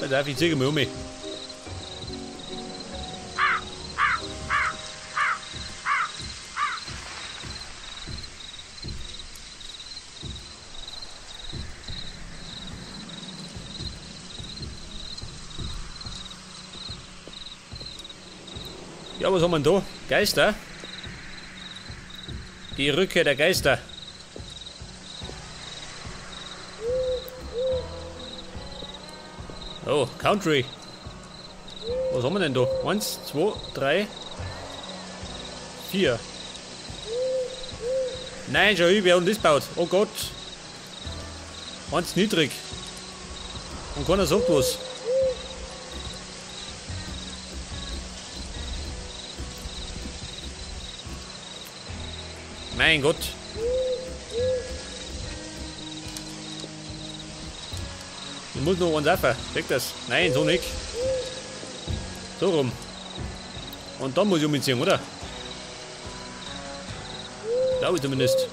Pass auf, ich ziehe mich um. Ja, was haben wir denn da? Geister? Die Rückkehr der Geister. Oh, Country. Was haben wir denn da? 1, 2, 3, 4. Nein, schau hin, wer hat das gebaut? Oh Gott. Ganz niedrig. Und keiner sagt was. Mein Gott. Ich muss noch eins auf. Check das. Nein, so nicht. So rum. Und dann muss ich umziehen, oder? Glaube ich zumindest.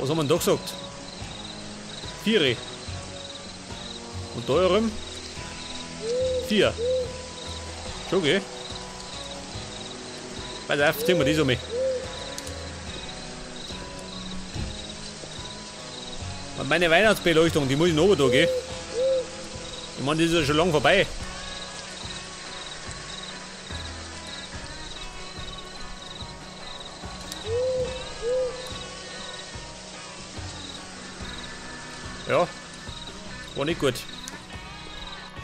Was haben wir denn da gesagt? 4. Und da herum? 4. Schon, gell? Pass auf, ziehen wir das um mich. Und meine Weihnachtsbeleuchtung, die muss ich noch da gehen. Ich meine, das ist ja schon lang vorbei. Ja, war nicht gut.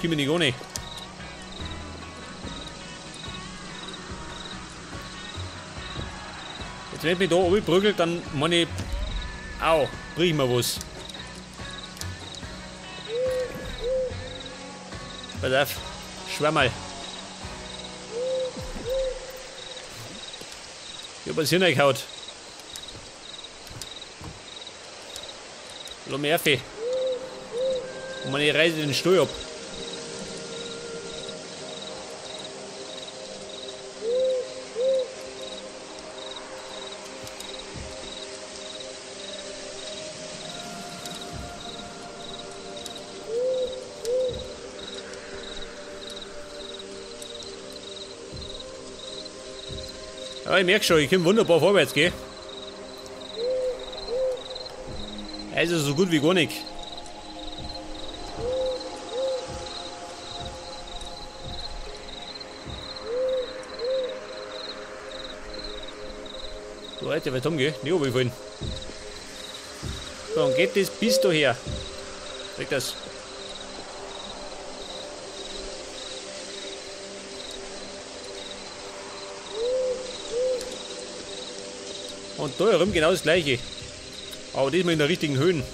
Komm ich nicht ohne. Jetzt wenn ich mich da oben prügelt, dann meine ich, au, brich mir was. Pass auf, schwör mal. Ich hab was hingehaut. Lass mich auf. Und meine Reise den Stuhl ab. Ja, ich merke schon, ich kann wunderbar vorwärts gehen. Also so gut wie gar nicht. Du Alter, was haben wir? Nicht runterfallen. So, dann geht das bis daher. Weg das. Und da herum genau das gleiche. Aber diesmal in der richtigen Höhen.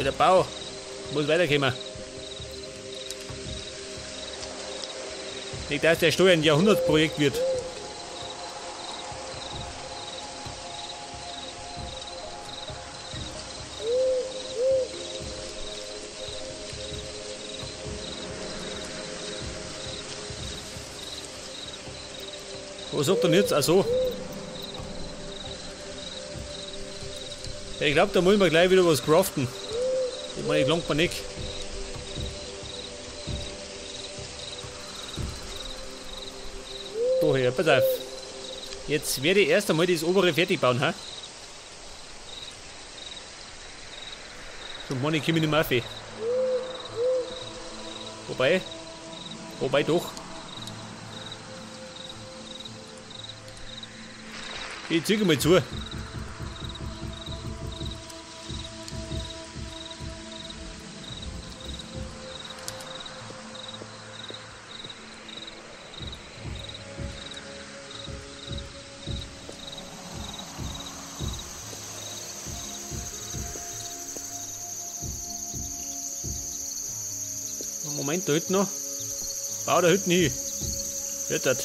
Der Bau muss weiterkommen. Nicht, dass der Steuer ein Jahrhundertprojekt wird. Was sagt er denn jetzt? Ach so. Ich glaube, da muss man gleich wieder was craften. Ich meine, ich langt mir nicht. So, hier, pass auf. Jetzt werde ich erst einmal das obere fertig bauen, ha? So, Mann, ich komme nicht mehr auf. Wobei doch. Ich ziehe mal zu. Moment, da hinten noch. Bau da hinten hin. Wird das.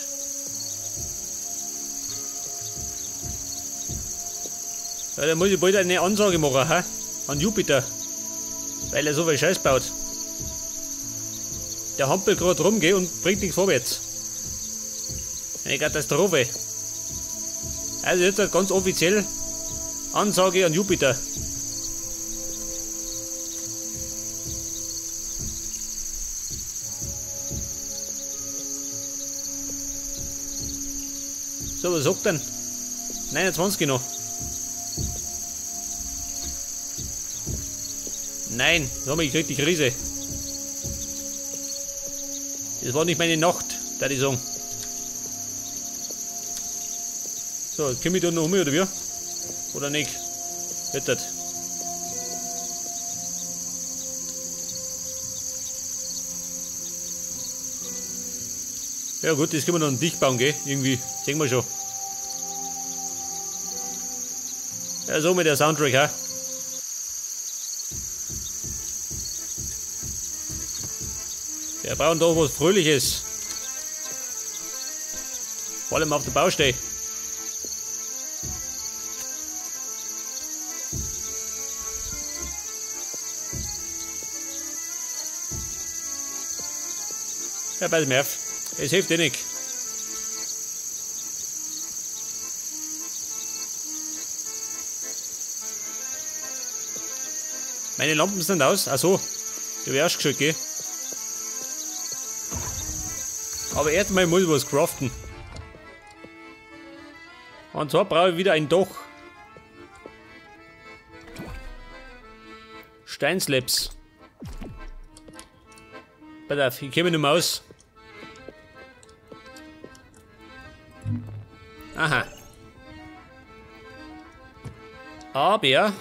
Ja, dann muss ich bald eine Ansage machen, hä? An Jupiter. Weil er so viel Scheiß baut. Der hampelt gerade rum, gell, und bringt nichts vorwärts. Eine Katastrophe. Also jetzt halt ganz offiziell Ansage an Jupiter. So, was sagt denn? 29 noch. Nein, da habe ich gekriegt die Krise. Das war nicht meine Nacht, da ich sagen. So, komme ich da noch um, oder wie? Oder nicht? Bitte. Ja gut, das können wir noch dicht bauen, gell? Irgendwie, sehen wir schon. Ja, so mit der Soundtrack, ha? Wir brauchen doch was Fröhliches. Vor allem auf der Baustelle. Ja, pass mir auf. Es hilft eh nicht. Meine Lampen sind aus. Achso, die habe ich erst geschaut, gell? Aber erstmal muss ich was craften. Und zwar brauche ich wieder ein Dach. Steinslabs. Pass auf, ich komme nicht mehr aus. Aha. Aber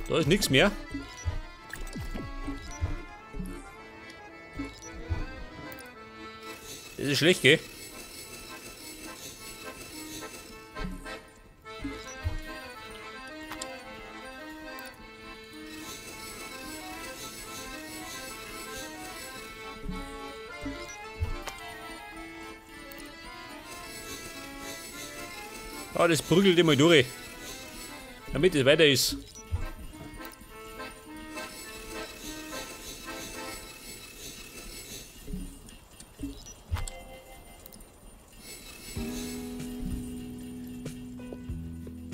da ist nichts mehr. Das ist schlecht, gell? Ah, das prügelt immer durch, damit es weiter ist.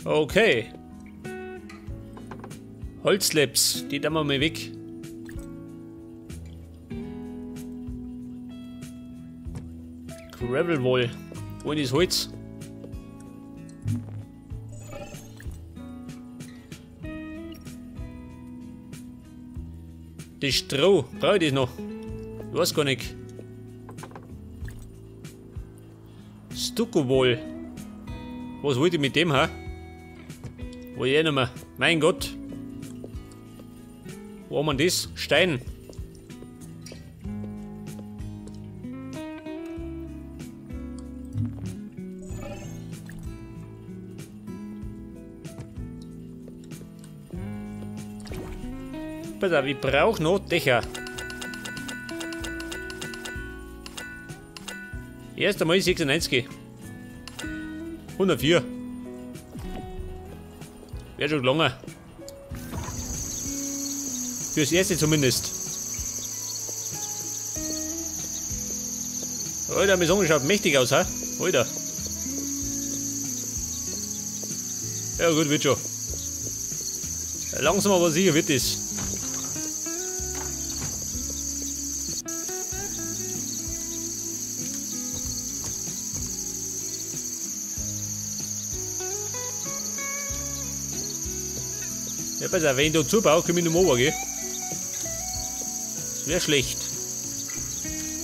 Okay. Holzlabs, die tun wir mal weg. Gravel Wall. Wo ist Holz? Das Stroh, brauche ich das noch? Ich weiß gar nicht. Stucco Wall. Was wollte ich mit dem, ha? Wo ich eh nicht mehr. Mein Gott. Wo haben wir das? Stein. Pass auf, ich brauche noch Dächer. Erst einmal 96. 104. Wäre schon lange. Fürs erste zumindest. Alter, mein Song schaut mächtig aus, ha? Alter. Ja gut, wird schon. Langsam aber sicher wird das. Ja, pass auf, wenn ich da zubaue, komme ich nicht mehr runter, gell? Das wäre schlecht.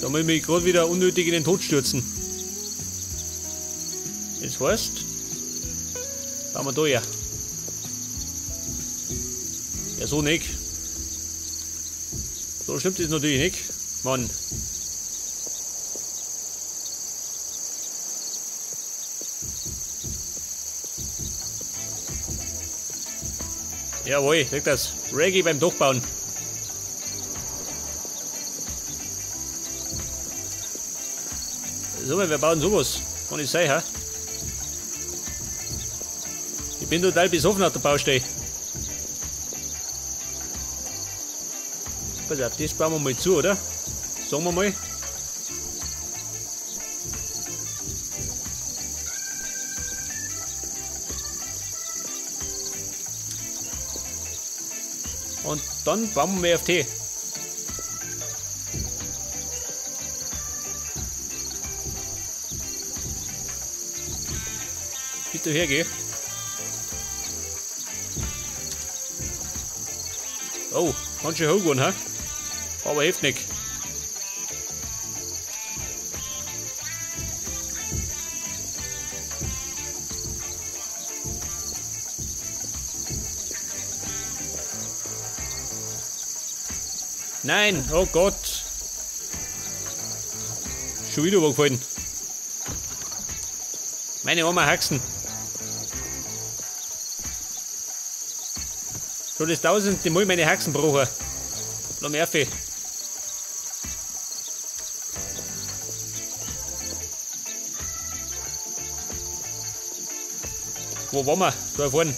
Da muss ich mich gerade wieder unnötig in den Tod stürzen. Das heißt, bauen wir da her. Ja, so nicht. So stimmt das natürlich nicht. Mann. Jawohl, sag das. Reggae beim Durchbauen. So, wir bauen sowas. Kann ich sein, ha? Ich bin total besoffen auf der Baustelle. Pass auf, das bauen wir mal zu, oder? Sagen wir mal. Und dann bauen wir mehr auf Tee. Bitte hergeh. Oh, ganz schön hoch geworden, ha? Aber hilft nicht. Nein, oh Gott. Schon wieder übergefallen. Meine Oma Haxen. Schon das 1000. Mal meine Haxen brauchen. Lass mich auf. Wo waren wir? Da vorne.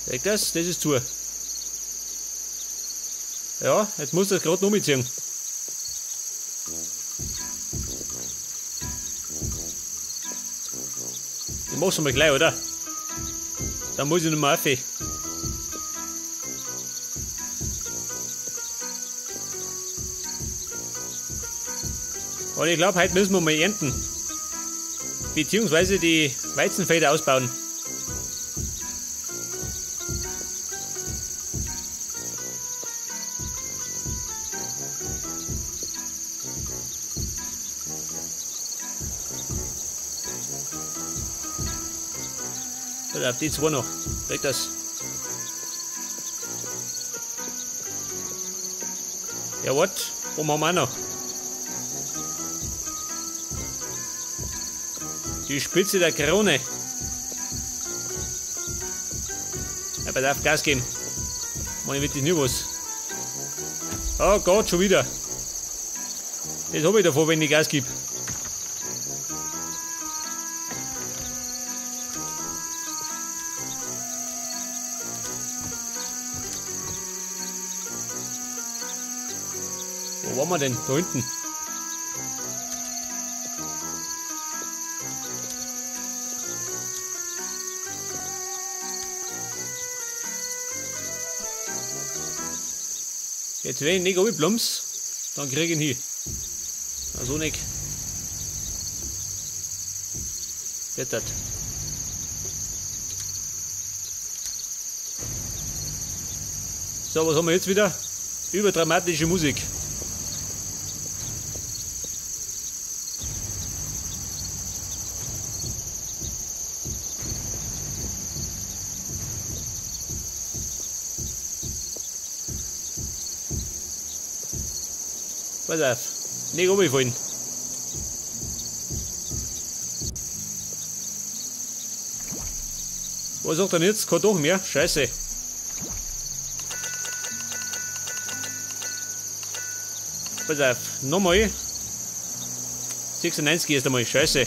Seht das? Das ist zu. Ja, jetzt muss das gerade noch umziehen. Ich mach's mal gleich, oder? Dann muss ich noch mal auf. Und ich glaube, heute müssen wir mal ernten. Beziehungsweise die Weizenfelder ausbauen. Oder auf die zwei noch. Weg das. Ja, was? Wo machen wir auch noch? Die Spitze der Krone. Ja, pass auf, Gas geben. Mann, ich will das nicht was. Oh Gott, schon wieder. Das habe ich davon, wenn ich Gas gebe. Wo waren wir denn? Da hinten. Jetzt wenn ich nicht runterplumps, dann kriege ich ihn hin. Also nicht. Jetzt das. So, was haben wir jetzt wieder? Überdramatische Musik. Pass auf, nicht runterfallen. Was sagt er denn jetzt? Kein Doch mehr? Scheiße. Pass auf, nochmal. 96 ist einmal, scheiße.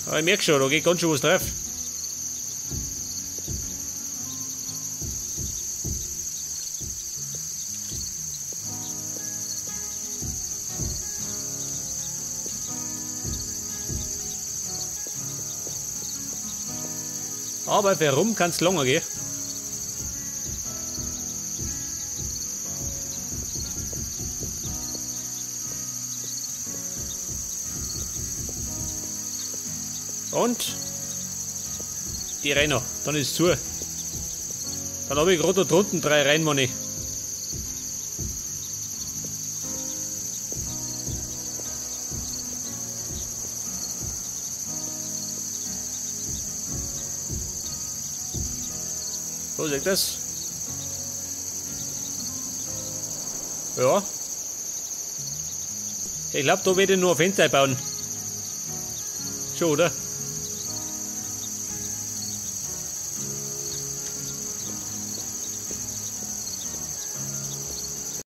Aber ich merke schon, da geht ganz schön was drauf. Aber warum kann es länger gehen? Und die Renner, dann ist es zu. Dann habe ich gerade da drunten 3 Rennmoney. So seht ihr das? Ja. Ich glaube, da werde ich nur ein Fenster bauen. Schon, oder?